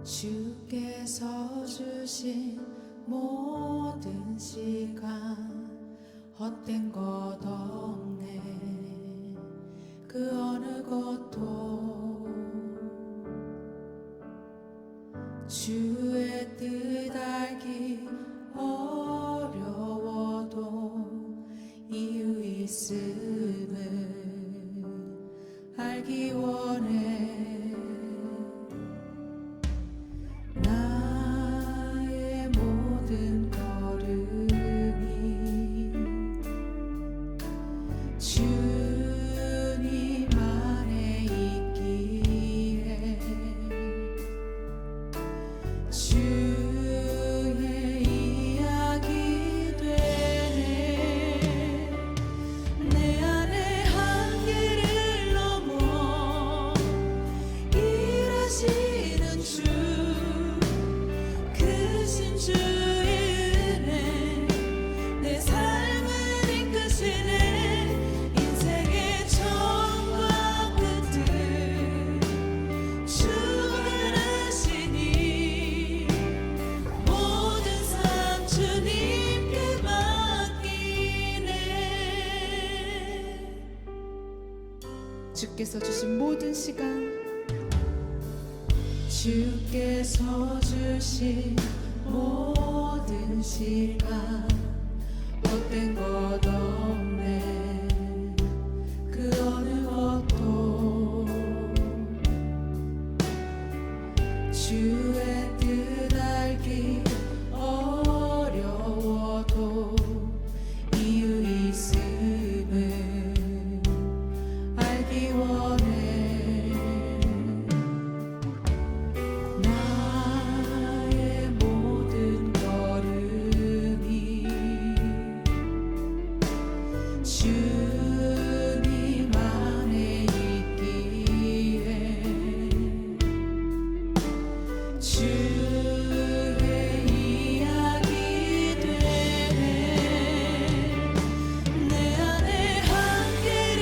주께서 주신 모든 시간 헛된 것 없네. 그 어느 것도 주의 뜻 알기 어려워도 이유 있음을 알기 원해. 나의 모든 걸음이 주님 안에 있기에 주의 이야기 되네. 내 안에 한계를 넘어 일하시는 주, 크신 주의 은혜 내 삶을 이끄시네. 인생의 처음과 끝을 주는 아시니 모든 삶 주님께 맡기네. 주께서 주신 모든 시간, 주께서 주신 모든 시간 헛된 것 없네. 그 어느 것도 주의 뜻 알기 어려워도 이유 있음을 알기 원해. 나의 모든 걸음이 주님 안에 있기에 주의 이야기 되네. 내 안에 한계를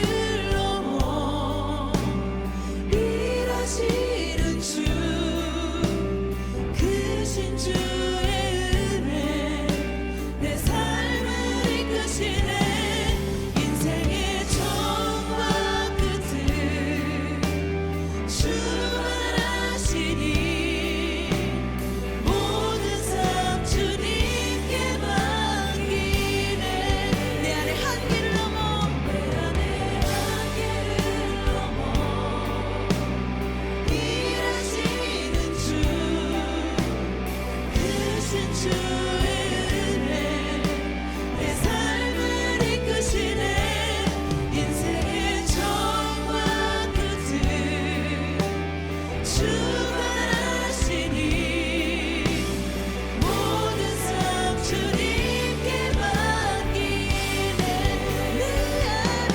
넘어 일하시는 주, 크신 주의 은혜 내 삶을 이끄시네. 인생의 처음과 끝을 주만 아시니 모든 삶 주님께 맡기네. 내 안에 한계를 넘어, 내 안에 한계를 넘어 일하시는 주, 크신 주의 은혜 내 삶을 이끄시네. 인생의 처음과 끝을 주만 아시니 모든 삶 주님께 맡기네. 내 안에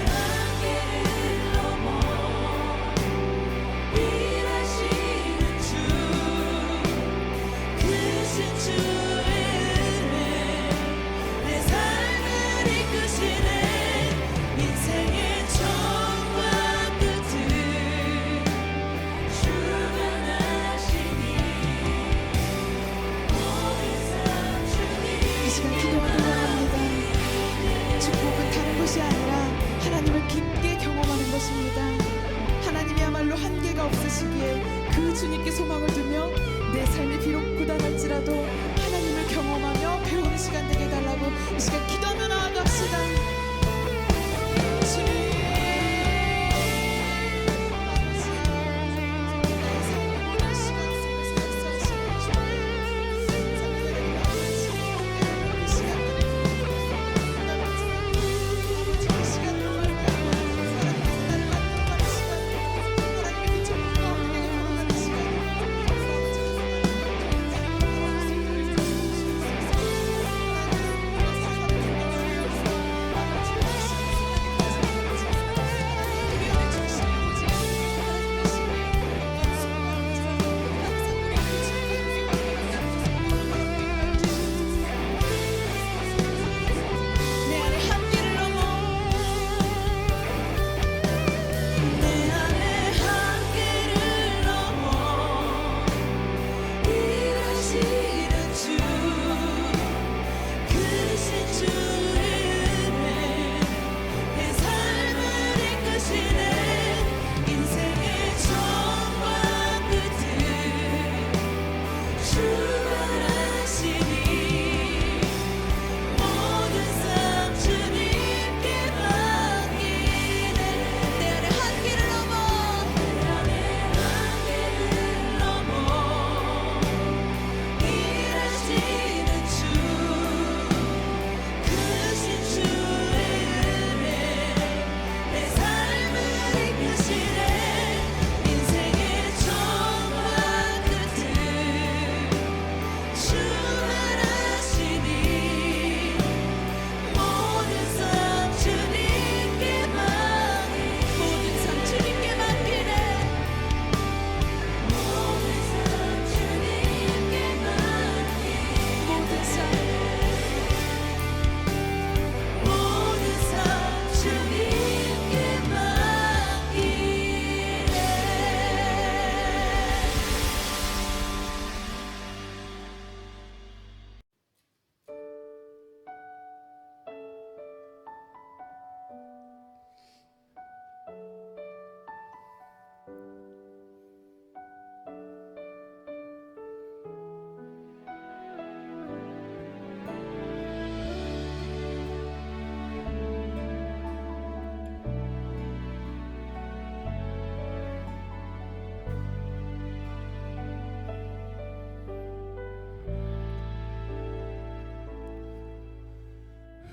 한계를 넘어 일하시는 주, 크신 주의 은혜 내 삶을 이끄시네. 인생의 처음과 끝을 주만 아시니 모든 삶 이 시간 기도하는 원합니다. 축복은 다른 것이 아니라 하나님을 깊게 경험하는 것입니다. 하나님이야말로 한계가 없으시기에 그 주님께 소망을 두며 내 삶이 비록 고단할지라도 하나님을 경험하며 배우는 시간 되게 해달라고 이 시간 기도하며 나아갑시다. 주님,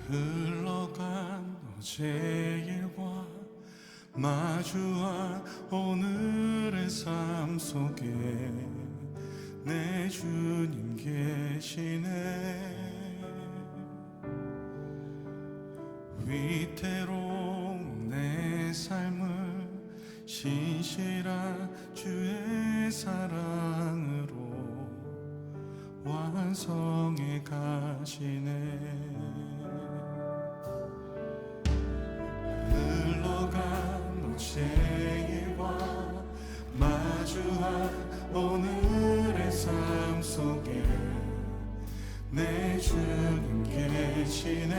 흘러간 어제의 일과 마주한 오늘의 삶 속에 내 주님 계시네. 위태로운 내 삶을 신실한 주의 사랑으로 완성해 가시네. 흘러간 어제의 일과 마주한 오늘의 삶 속에 내 주님 계시네.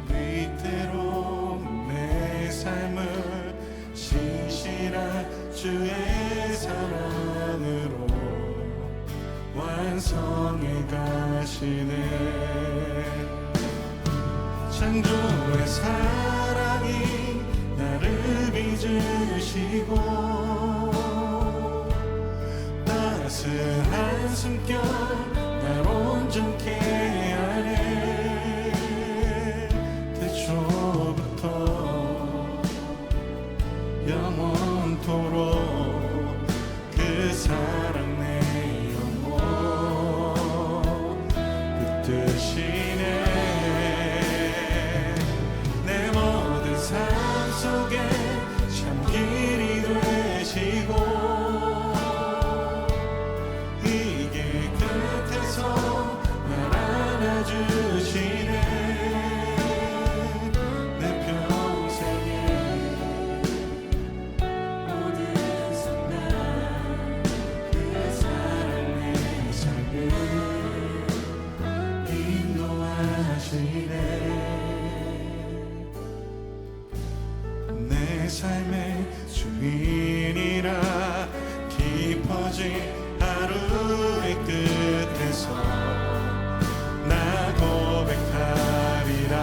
위태로운 내 삶을 신실한 주의 사랑으로 완성해 가시네. 창조의 사랑이 나를 빚으시고 따스한 숨결 날 온전케 하네. 태초부터 영원토록 그 사랑 내 영혼 붙드시네. 내 모든 삶 속에 참 길이 되시고 이게 끝에서 날 안아주시네. 내 평생에 모든 순간 그 사랑 내 삶을 인도하시네. 내 삶의 주인이라 깊어진 하루의 끝에서 나 고백하리라.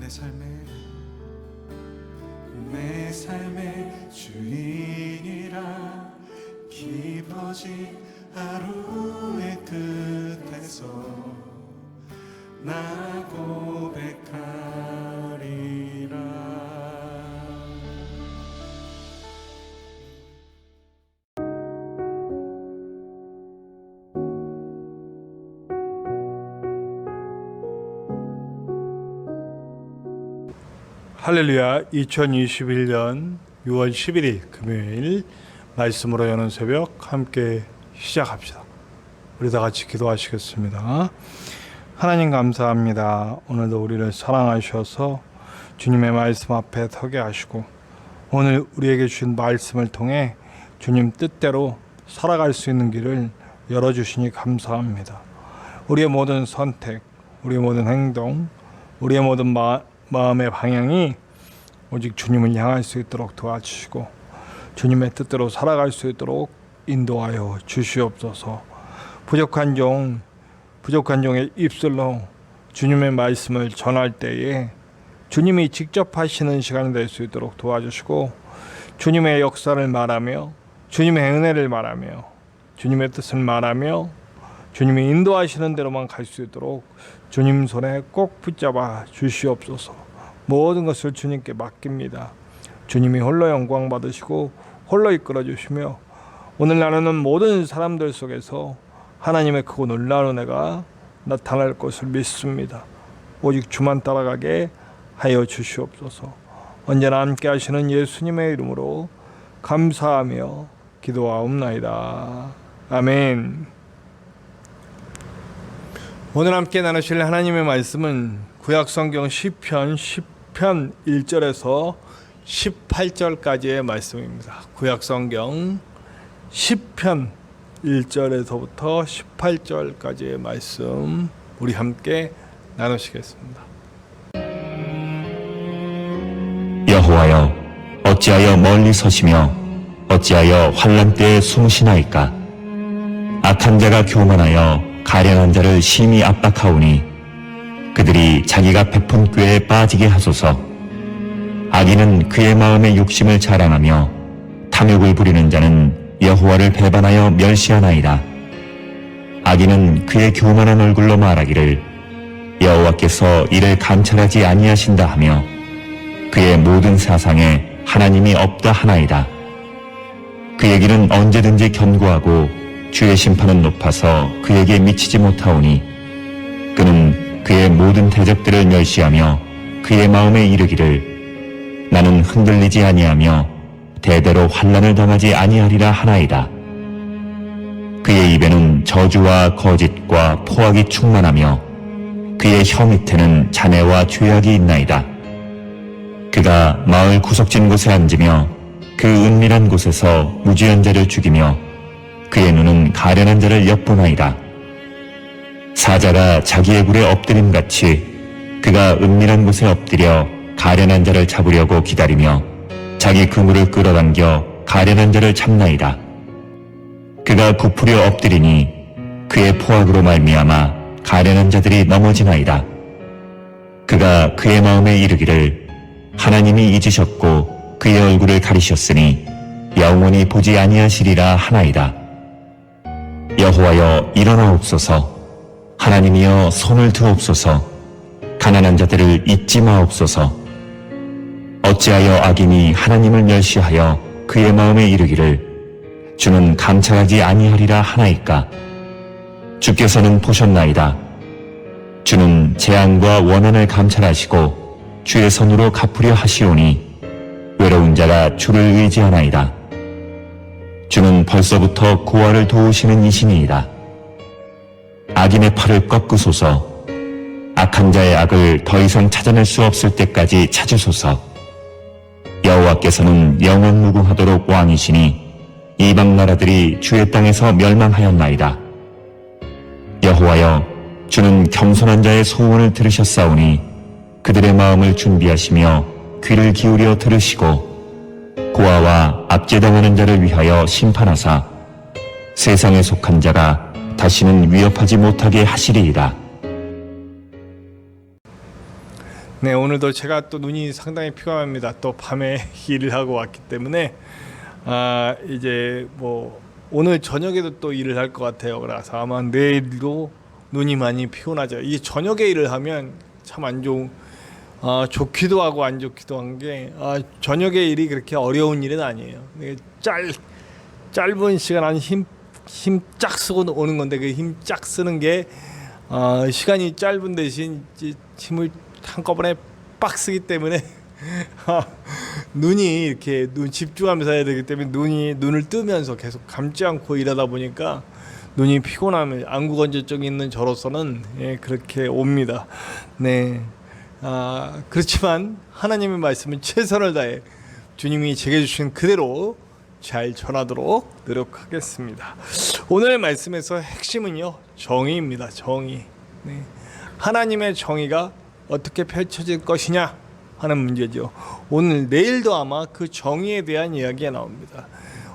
내 삶의 주인이라 깊어진 하루의 끝에서 나 고백하리라. 할렐루야. 2021년 6월 11일 금요일 말씀으로 여는 새벽 함께 시작합시다. 우리 다 같이 기도하시겠습니다. 하나님 감사합니다. 오늘도 우리를 사랑하셔서 주님의 말씀 앞에 서게 하시고 오늘 우리에게 주신 말씀을 통해 주님 뜻대로 살아갈 수 있는 길을 열어주시니 감사합니다. 우리의 모든 선택, 우리의 모든 행동, 우리의 모든 마음의 방향이 오직 주님을 향할 수 있도록 도와주시고 주님의 뜻대로 살아갈 수 있도록 인도하여 주시옵소서. 부족한 종의 입술로 주님의 말씀을 전할 때에 주님이 직접 하시는 시간이 될 수 있도록 도와주시고 주님의 역사를 말하며 주님의 은혜를 말하며 주님의 뜻을 말하며 주님이 인도하시는 대로만 갈 수 있도록 주님 손에 꼭 붙잡아 주시옵소서. 모든 것을 주님께 맡깁니다. 주님이 홀로 영광 받으시고 홀로 이끌어 주시며 오늘 나누는 모든 사람들 속에서 하나님의 크고 놀라운 은혜가 나타날 것을 믿습니다. 오직 주만 따라가게 하여 주시옵소서. 언제나 함께 하시는 예수님의 이름으로 감사하며 기도하옵나이다. 아멘. 오늘 함께 나누실 하나님의 말씀은 구약성경 시편 10편 1절에서 18절까지의 말씀입니다. 구약성경 10편 1절에서부터 18절까지의 말씀 우리 함께 나누시겠습니다. 여호와여, 어찌하여 멀리 서시며 어찌하여 환난 때에 숨으시나이까? 악한 자가 교만하여 가련한 자를 심히 압박하오니 그들이 자기가 베푼 꾀에 빠지게 하소서. 악인은 그의 마음의 욕심을 자랑하며 탐욕을 부리는 자는 여호와를 배반하여 멸시하나이다. 악인은 그의 교만한 얼굴로 말하기를 여호와께서 이를 감찰하지 아니하신다 하며 그의 모든 사상에 하나님이 없다 하나이다. 그의 길은 언제든지 견고하고 주의 심판은 높아서 그에게 미치지 못하오니 그는 그의 모든 대적들을 멸시하며 그의 마음에 이르기를 나는 흔들리지 아니하며 대대로 환난을 당하지 아니하리라 하나이다. 그의 입에는 저주와 거짓과 포악이 충만하며 그의 혀 밑에는 잔해와 죄악이 있나이다. 그가 마을 구석진 곳에 앉으며 그 은밀한 곳에서 무지한 자를 죽이며 그의 눈은 가련한 자를 엿보나이다. 사자가 자기의 굴에 엎드림같이 그가 은밀한 곳에 엎드려 가련한 자를 잡으려고 기다리며 자기 그물을 끌어당겨 가련한 자를 잡나이다. 그가 굽으려 엎드리니 그의 포악으로 말미암아 가련한 자들이 넘어지나이다. 그가 그의 마음에 이르기를 하나님이 잊으셨고 그의 얼굴을 가리셨으니 영원히 보지 아니하시리라 하나이다. 여호와여 일어나옵소서. 하나님이여 손을 드옵소서. 가난한 자들을 잊지 마옵소서. 어찌하여 악인이 하나님을 멸시하여 그의 마음에 이르기를 주는 감찰하지 아니하리라 하나이까? 주께서는 보셨나이다. 주는 재앙과 원한을 감찰하시고 주의 손으로 갚으려 하시오니 외로운 자가 주를 의지하나이다. 주는 벌써부터 고아를 도우시는 이시니이다. 악인의 팔을 꺾으소서. 악한 자의 악을 더 이상 찾아낼 수 없을 때까지 찾으소서. 여호와께서는 영원 무궁하도록 왕이시니 이방 나라들이 주의 땅에서 멸망하였나이다. 여호와여, 주는 겸손한 자의 소원을 들으셨사오니 그들의 마음을 준비하시며 귀를 기울여 들으시고 고아와 압제당하는 자를 위하여 심판하사 세상에 속한 자가 다시는 위협하지 못하게 하시리이다. 네, 오늘도 제가 또 눈이 상당히 피곤합니다. 또 밤에 일을 하고 왔기 때문에 이제 뭐 오늘 저녁에도 또 일을 할 것 같아요. 그래서 아마 내일도 눈이 많이 피곤하죠. 이 저녁에 일을 하면 참 안 좋은 좋기도 하고 안 좋기도 한 게 저녁에 일이 그렇게 어려운 일은 아니에요. 짧은 시간 안 힘 쫙 쓰고 오는 건데 그 힘 쫙 쓰는 게 시간이 짧은 대신 힘을 한꺼번에 빡 쓰기 때문에 눈이 이렇게 눈 집중하면서 해야 되기 때문에 눈을 뜨면서 계속 감지 않고 일하다 보니까 눈이 피곤하면 안구 건조증이 있는 저로서는 그렇게 옵니다. 네. 그렇지만 하나님의 말씀은 최선을 다해 주님이 제게 주신 그대로 잘 전하도록 노력하겠습니다. 오늘 말씀에서 핵심은요, 정의입니다. 정의. 네. 하나님의 정의가 어떻게 펼쳐질 것이냐 하는 문제죠. 내일도 아마 그 정의에 대한 이야기가 나옵니다.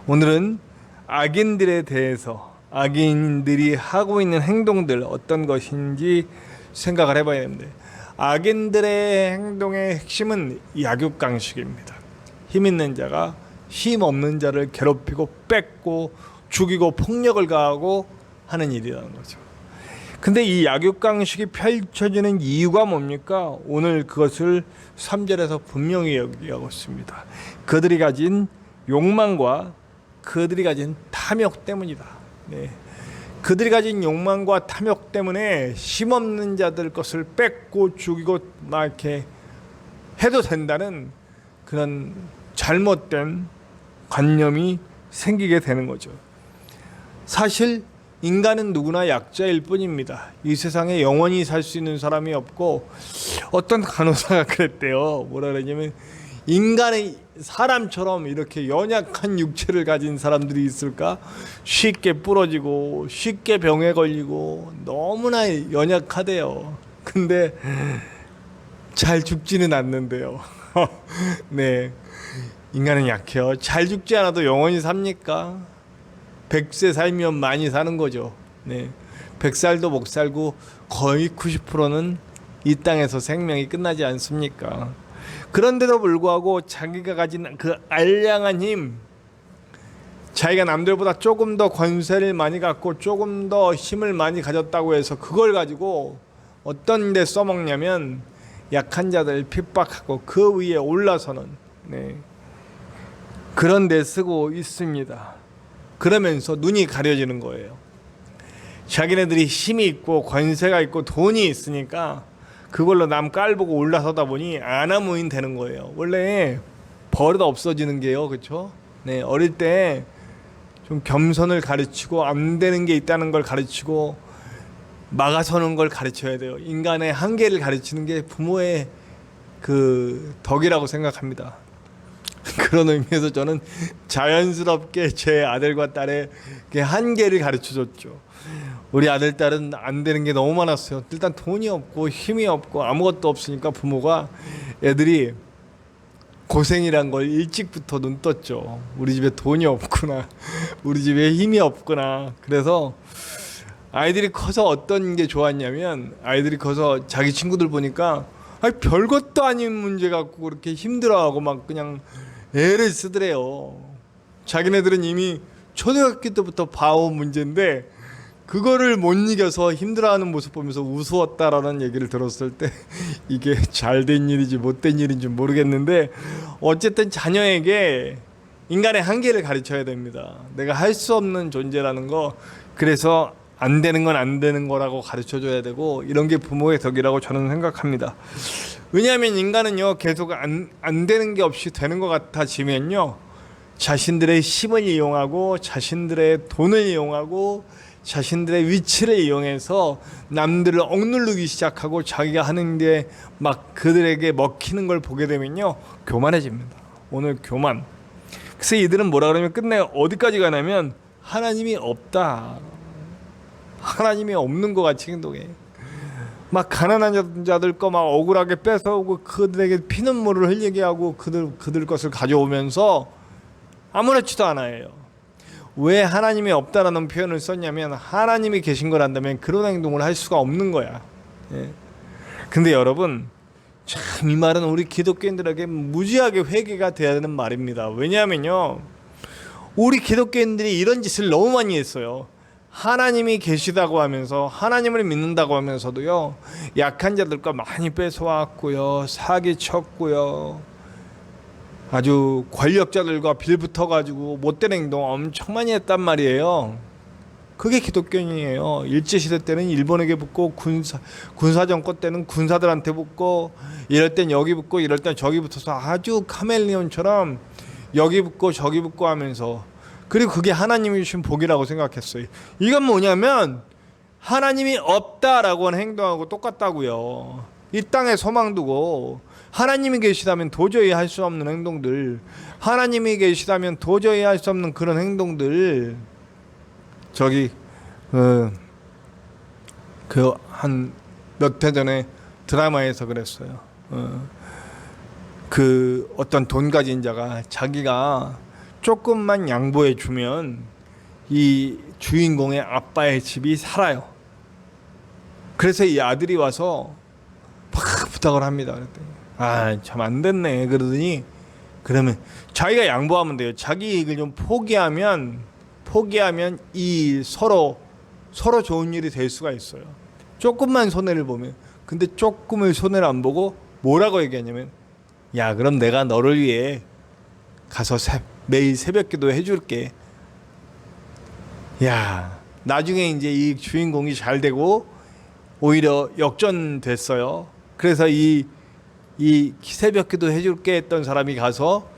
오늘은 악인들에 대해서 악인들이 하고 있는 행동들 어떤 것인지 생각을 해봐야 됩니다. 악인들의 행동의 핵심은 약육강식입니다. 힘 있는 자가 힘 없는 자를 괴롭히고 뺏고 죽이고 폭력을 가하고 하는 일이라는 거죠. 근데 이 약육강식이 펼쳐지는 이유가 뭡니까? 오늘 그것을 3절에서 분명히 얘기하고 있습니다. 그들이 가진 욕망과 그들이 가진 탐욕 때문이다. 네. 그들이 가진 욕망과 탐욕 때문에 힘없는 자들 것을 뺏고 죽이고 막 이렇게 해도 된다는 그런 잘못된 관념이 생기게 되는 거죠. 사실 인간은 누구나 약자일 뿐입니다. 이 세상에 영원히 살 수 있는 사람이 없고, 어떤 간호사가 그랬대요. 뭐라 그러냐면 인간의 사람처럼 이렇게 연약한 육체를 가진 사람들이 있을까? 쉽게 부러지고 쉽게 병에 걸리고 너무나 연약하대요. 근데 잘 죽지는 않는데요. 네, 인간은 약해요. 잘 죽지 않아도 영원히 삽니까? 100세 살면 많이 사는 거죠. 네, 100살도 못 살고 거의 90%는 이 땅에서 생명이 끝나지 않습니까? 그런데도 불구하고 자기가 가진 그 알량한 힘, 자기가 남들보다 조금 더 권세를 많이 갖고 조금 더 힘을 많이 가졌다고 해서 그걸 가지고 어떤 데 써먹냐면 약한 자들 핍박하고 그 위에 올라서는, 그런 데 쓰고 있습니다. 그러면서 눈이 가려지는 거예요. 자기네들이 힘이 있고 권세가 있고 돈이 있으니까 그걸로 남 깔보고 올라서다 보니 아나무인 되는 거예요. 원래 버릇 없어지는 게요, 그렇죠? 네, 어릴 때 좀 겸손을 가르치고 안 되는 게 있다는 걸 가르치고 막아서는 걸 가르쳐야 돼요. 인간의 한계를 가르치는 게 부모의 그 덕이라고 생각합니다. 그런 의미에서 저는 자연스럽게 제 아들과 딸의 한계를 가르쳐줬죠. 우리 아들, 딸은 안 되는 게 너무 많았어요. 일단 돈이 없고 힘이 없고 아무것도 없으니까 부모가 애들이 고생이란 걸 일찍부터 눈 떴죠. 우리 집에 돈이 없구나, 우리 집에 힘이 없구나. 그래서 아이들이 커서 어떤 게 좋았냐면, 아이들이 커서 자기 친구들 보니까 별것도 아닌 문제 갖고 그렇게 힘들어하고 막 그냥 애를 쓰더래요. 자기네들은 이미 초등학교 때부터 봐온 문제인데 그거를 못 이겨서 힘들어하는 모습 보면서 우스웠다라는 얘기를 들었을 때 이게 잘된 일인지 못된 일인지 모르겠는데, 어쨌든 자녀에게 인간의 한계를 가르쳐야 됩니다. 내가 할 수 없는 존재라는 거, 그래서 안 되는 건 안 되는 거라고 가르쳐줘야 되고, 이런 게 부모의 덕이라고 저는 생각합니다. 왜냐하면 인간은요, 계속 안 되는 게 없이 되는 것 같아지면요, 자신들의 힘을 이용하고 자신들의 돈을 이용하고 자신들의 위치를 이용해서 남들을 억누르기 시작하고 자기가 하는 게 막 그들에게 먹히는 걸 보게 되면요, 교만해집니다. 오늘 교만. 그래서 이들은 뭐라 그러면 끝내 어디까지 가냐면 하나님이 없다, 하나님이 없는 것 같이 행동해. 막 가난한 자들 거 막 억울하게 뺏어오고 그들에게 피눈물을 흘리게 하고 그들 것을 가져오면서 아무렇지도 않아요. 왜 하나님이 없다라는 표현을 썼냐면, 하나님이 계신 걸 안다면 그런 행동을 할 수가 없는 거야. 근데 여러분, 참 이 말은 우리 기독교인들에게 무지하게 회개가 돼야 되는 말입니다. 왜냐하면요, 우리 기독교인들이 이런 짓을 너무 많이 했어요. 하나님이 계시다고 하면서, 하나님을 믿는다고 하면서도요, 약한 자들과 많이 뺏어왔고요, 사기쳤고요, 아주 권력자들과 빌붙어가지고 못된 행동 엄청 많이 했단 말이에요. 그게 기독교인이에요. 일제시대 때는 일본에게 붙고, 군사정권 때는 군사들한테 붙고, 이럴 땐 여기 붙고 이럴 땐 저기 붙어서 아주 카멜리온처럼 여기 붙고 저기 붙고 하면서, 그리고 그게 하나님이 주신 복이라고 생각했어요. 이건 뭐냐면 하나님이 없다라고 하는 행동하고 똑같다고요. 이 땅에 소망 두고 하나님이 계시다면 도저히 할 수 없는 행동들, 하나님이 계시다면 도저히 할 수 없는 그런 행동들, 저기 그 한 몇 해 전에 드라마에서 그랬어요. 그 어떤 돈 가진 자가 자기가 조금만 양보해 주면 이 주인공의 아빠의 집이 살아요. 그래서 이 아들이 와서 막 부탁을 합니다. 그랬더니 참 안 됐네. 그러더니 그러면 자기가 양보하면 돼요. 자기 이익을 좀 포기하면 이 서로 좋은 일이 될 수가 있어요. 조금만 손해를 보면. 근데 조금의 손해를 안 보고 뭐라고 얘기하냐면, 야, 그럼 내가 너를 위해 가서 매일 새벽기도 해줄게. 야, 나중에 이제 이 주인공이 잘 되고 오히려 역전됐어요. 그래서 이 새벽기도 해줄게 했던 사람이 가서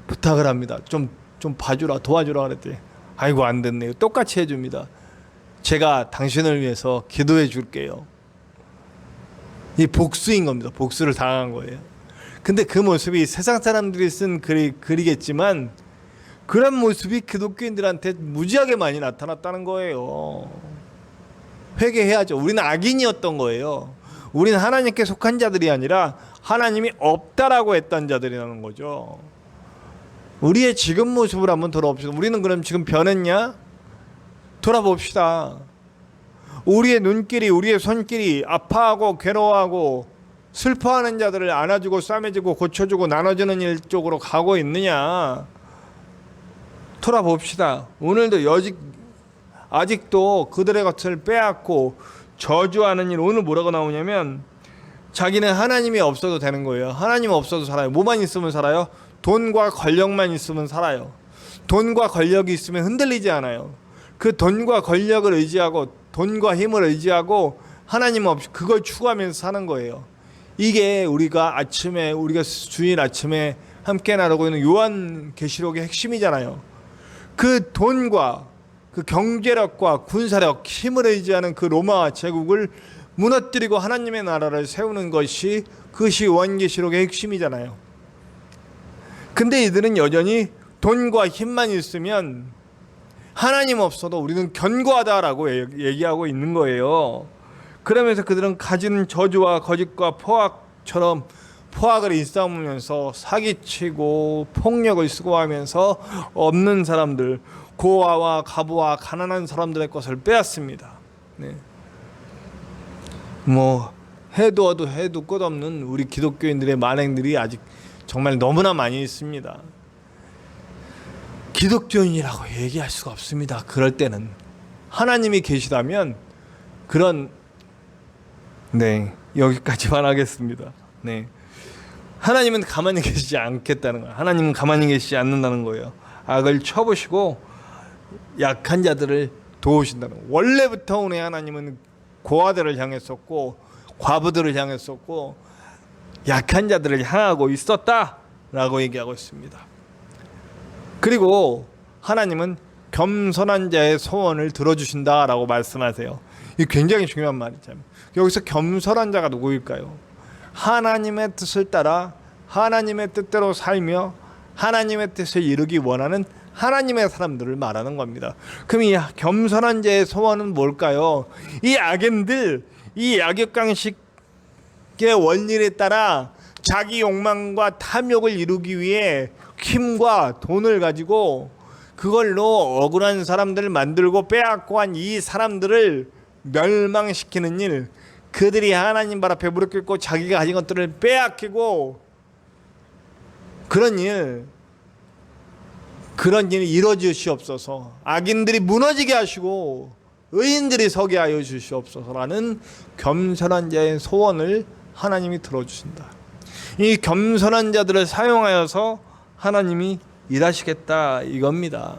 부탁을 합니다. 좀 봐주라, 도와주라 그랬더니 아이고 안 됐네요. 똑같이 해줍니다. 제가 당신을 위해서 기도해 줄게요. 이 복수인 겁니다. 복수를 당한 거예요. 근데 그 모습이 세상 사람들이 쓴 글이겠지만 그런 모습이 기독교인들한테 무지하게 많이 나타났다는 거예요. 회개해야죠. 우리는 악인이었던 거예요. 우리는 하나님께 속한 자들이 아니라 하나님이 없다라고 했던 자들이라는 거죠. 우리의 지금 모습을 한번 돌아봅시다. 우리는 그럼 지금 변했냐? 돌아봅시다. 우리의 눈길이, 우리의 손길이 아파하고 괴로워하고 슬퍼하는 자들을 안아주고 싸매주고 고쳐주고 나눠주는 일 쪽으로 가고 있느냐? 돌아봅시다. 오늘도 아직도 그들의 것을 빼앗고 저주하는 일. 오늘 뭐라고 나오냐면 자기는 하나님이 없어도 되는 거예요. 하나님 없어도 살아요. 뭐만 있으면 살아요? 돈과 권력만 있으면 살아요. 돈과 권력이 있으면 흔들리지 않아요. 그 돈과 권력을 의지하고 돈과 힘을 의지하고 하나님 없이 그걸 추구하면서 사는 거예요. 이게 우리가 주일 아침에 함께 나누고 있는 요한계시록의 핵심이잖아요. 그 돈과 그 경제력과 군사력, 힘을 의지하는 그 로마 제국을 무너뜨리고 하나님의 나라를 세우는 것이 그것이 요한계시록의 핵심이잖아요. 근데 이들은 여전히 돈과 힘만 있으면 하나님 없어도 우리는 견고하다라고 얘기하고 있는 거예요. 그러면서 그들은 가진 저주와 거짓과 포악처럼 포악을 일삼으면서 사기치고 폭력을 수고하면서 없는 사람들, 고아와 가부와 가난한 사람들의 것을 빼앗습니다. 네. 뭐 해도 끝없는 우리 기독교인들의 만행들이 아직 정말 너무나 많이 있습니다. 기독교인이라고 얘기할 수가 없습니다. 그럴 때는 하나님이 계시다면 여기까지만 하겠습니다. 네. 하나님은 가만히 계시지 않겠다는 거예요. 하나님은 가만히 계시지 않는다는 거예요. 악을 쳐보시고 약한 자들을 도우신다는 거예요. 원래부터 우리 하나님은 고아들을 향했었고 과부들을 향했었고 약한 자들을 향하고 있었다라고 얘기하고 있습니다. 그리고 하나님은 겸손한 자의 소원을 들어주신다라고 말씀하세요. 이게 굉장히 중요한 말이잖아요. 여기서 겸손한 자가 누구일까요? 하나님의 뜻을 따라 하나님의 뜻대로 살며 하나님의 뜻을 이루기 원하는 하나님의 사람들을 말하는 겁니다. 그럼 이 겸손한 자의 소원은 뭘까요? 이 악인들, 이 약육강식의 원리에 따라 자기 욕망과 탐욕을 이루기 위해 힘과 돈을 가지고 그걸로 억울한 사람들을 만들고 빼앗고 한 이 사람들을 멸망시키는 일, 그들이 하나님 발 앞에 무릎 꿇고 자기가 가진 것들을 빼앗기고 그런 일 이루어 주시옵소서. 악인들이 무너지게 하시고 의인들이 서게 하여 주시옵소서라는 겸손한 자의 소원을 하나님이 들어주신다. 이 겸손한 자들을 사용하여서 하나님이 일하시겠다 이겁니다.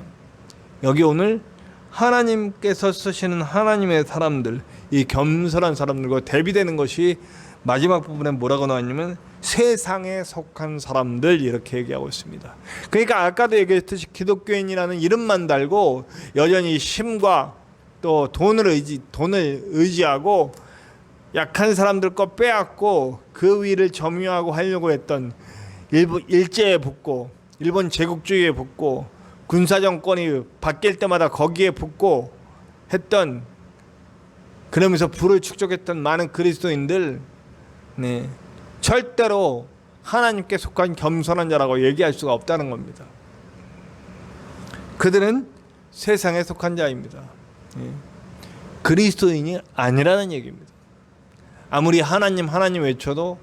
여기 오늘 하나님께서 쓰시는 하나님의 사람들, 이 겸손한 사람들과 대비되는 것이 마지막 부분에 뭐라고 나왔냐면 세상에 속한 사람들 이렇게 얘기하고 있습니다. 그러니까 아까도 얘기했듯이 기독교인이라는 이름만 달고 여전히 힘과 또 돈을 의지하고 약한 사람들 거 빼앗고 그 위를 점유하고 하려고 했던 일제에 붙고 일본 제국주의에 붙고 군사정권이 바뀔 때마다 거기에 붙고 했던, 그러면서 부를 축적했던 많은 그리스도인들, 절대로 하나님께 속한 겸손한 자라고 얘기할 수가 없다는 겁니다. 그들은 세상에 속한 자입니다. 그리스도인이 아니라는 얘기입니다. 아무리 하나님 외쳐도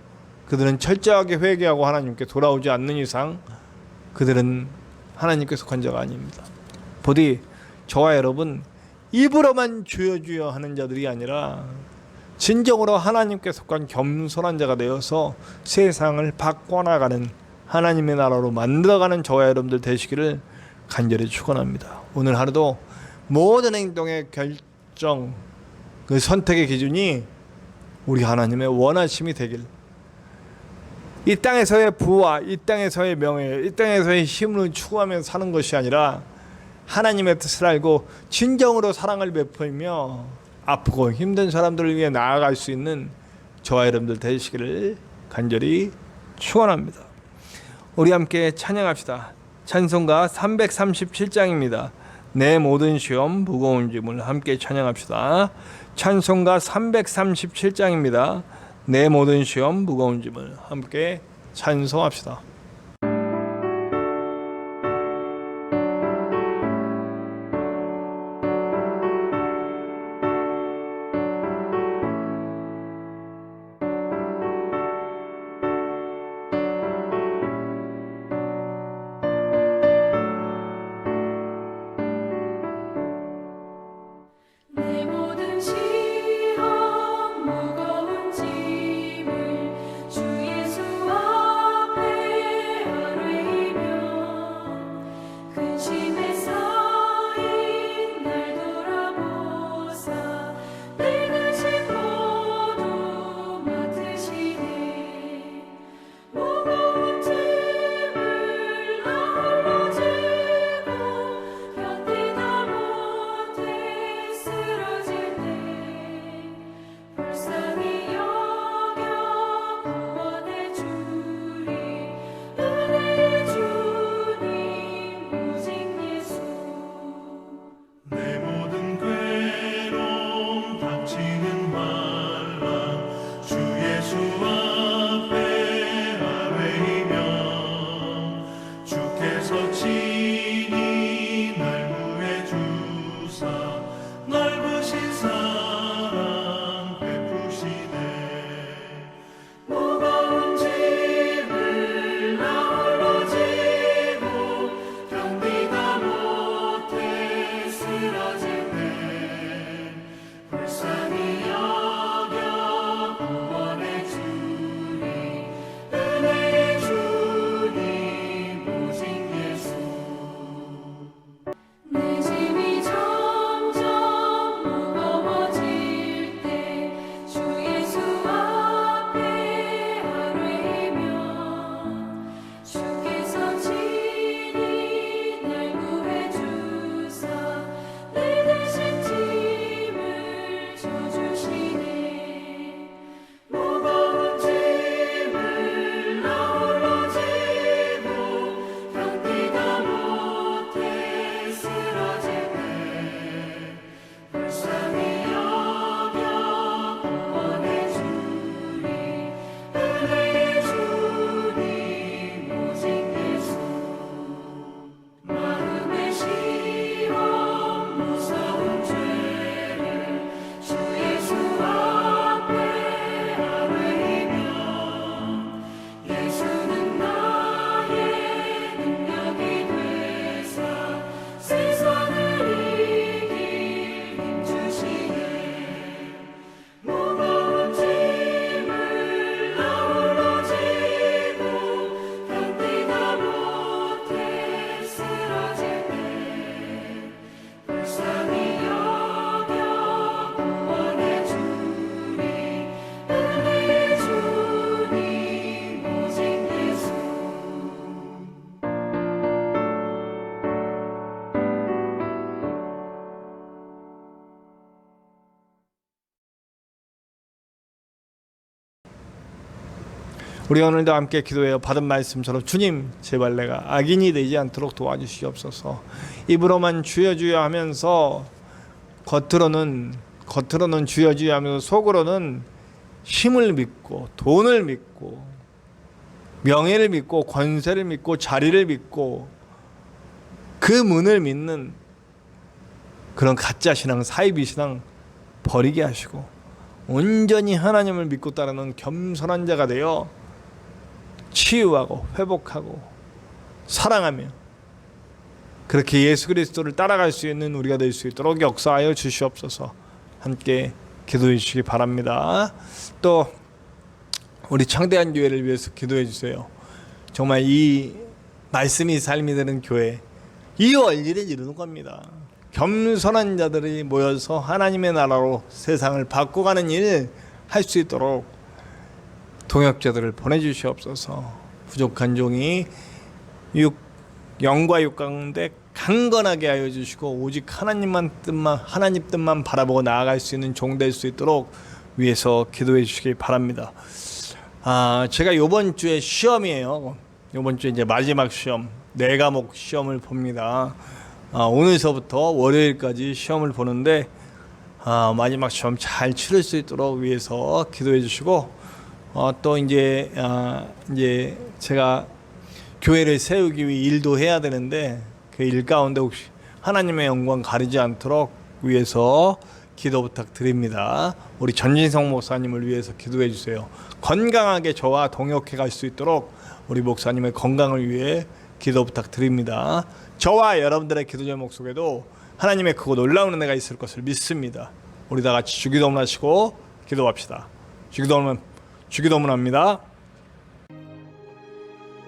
그들은 철저하게 회개하고 하나님께 돌아오지 않는 이상 그들은 하나님께 속한 자가 아닙니다. 부디 저와 여러분 입으로만 주여 주여 하는 자들이 아니라 진정으로 하나님께 속한 겸손한 자가 되어서 세상을 바꿔나가는 하나님의 나라로 만들어가는 저와 여러분들 되시기를 간절히 축원합니다. 오늘 하루도 모든 행동의 결정, 그 선택의 기준이 우리 하나님의 원하심이 되길, 이 땅에서의 부와 이 땅에서의 명예, 이 땅에서의 힘을 추구하며 사는 것이 아니라 하나님의 뜻을 알고 진정으로 사랑을 베풀며 아프고 힘든 사람들을 위해 나아갈 수 있는 저와 여러분들 되시기를 간절히 축원합니다. 우리 함께 찬양합시다. 찬송가 337장입니다. 내 모든 시험 무거운 짐을 함께 찬양합시다. 찬송가 337장입니다. 내 모든 시험 무거운 짐을 함께 찬송합시다. 내 모든 시험 무거운 짐을 주 예수 앞에 우리 오늘도 함께 기도해요. 받은 말씀처럼 주님 제발 내가 악인이 되지 않도록 도와주시옵소서. 입으로만 주여 주여 하면서 겉으로는 주여 주여 하면서 속으로는 힘을 믿고 돈을 믿고 명예를 믿고 권세를 믿고 자리를 믿고 그 문을 믿는 그런 가짜 신앙, 사이비 신앙 버리게 하시고 온전히 하나님을 믿고 따르는 겸손한 자가 되어 치유하고 회복하고 사랑하며 그렇게 예수 그리스도를 따라갈 수 있는 우리가 될 수 있도록 역사하여 주시옵소서. 함께 기도해 주시기 바랍니다. 또 우리 창대한 교회를 위해서 기도해 주세요. 정말 이 말씀이 삶이 되는 교회, 이 원리를 이루는 겁니다. 겸손한 자들이 모여서 하나님의 나라로 세상을 바꿔가는 일 할 수 있도록 동역자들을 보내주시옵소서. 부족한 종이 영과 육 가운데 강건하게 하여 주시고 오직 하나님 뜻만 바라보고 나아갈 수 있는 종 될 수 있도록 위해서 기도해 주시기 바랍니다. 제가 이번 주에 시험이에요. 이번 주에 이제 마지막 시험, 4과목 시험을 봅니다. 오늘서부터 월요일까지 시험을 보는데 마지막 시험 잘 치를 수 있도록 위해서 기도해 주시고 또 이제 제가 교회를 세우기 위해 일도 해야 되는데 그 일 가운데 혹시 하나님의 영광 가리지 않도록 위해서 기도 부탁드립니다. 우리 전진성 목사님을 위해서 기도해 주세요. 건강하게 저와 동역해 갈 수 있도록 우리 목사님의 건강을 위해 기도 부탁드립니다. 저와 여러분들의 기도 제목 속에도 하나님의 크고 놀라운 은혜가 있을 것을 믿습니다. 우리 다 같이 주기도문 하시고 기도합시다. 주기도문 합니다.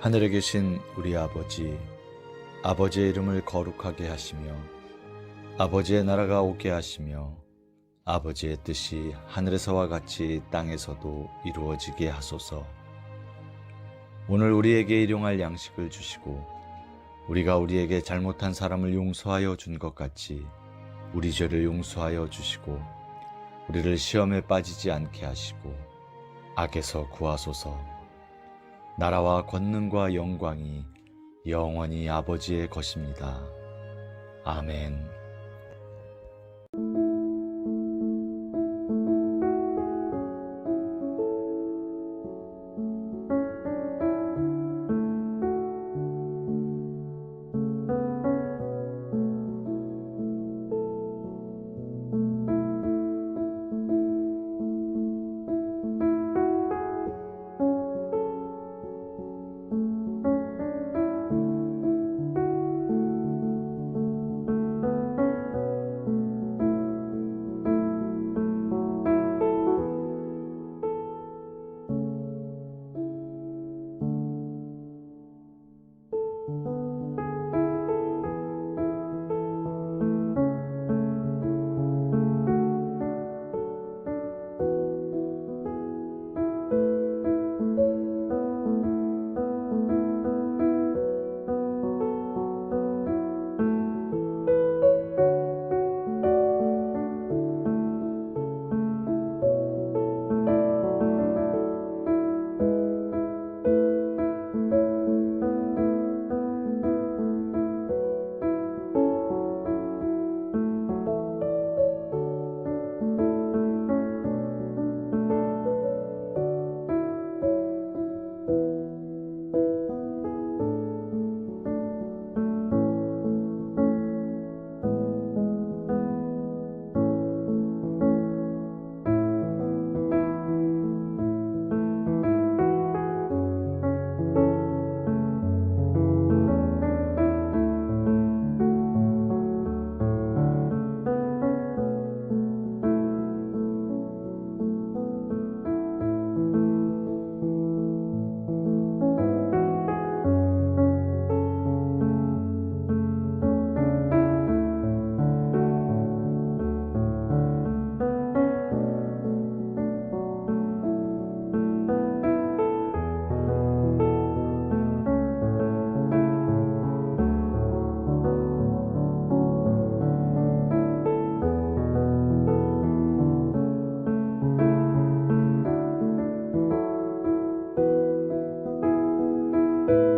하늘에 계신 우리 아버지, 아버지의 이름을 거룩하게 하시며 아버지의 나라가 오게 하시며 아버지의 뜻이 하늘에서와 같이 땅에서도 이루어지게 하소서. 오늘 우리에게 일용할 양식을 주시고 우리가 우리에게 잘못한 사람을 용서하여 준 것 같이 우리 죄를 용서하여 주시고 우리를 시험에 빠지지 않게 하시고 악에서 구하소서. 나라와 권능과 영광이 영원히 아버지의 것입니다. 아멘. 아버지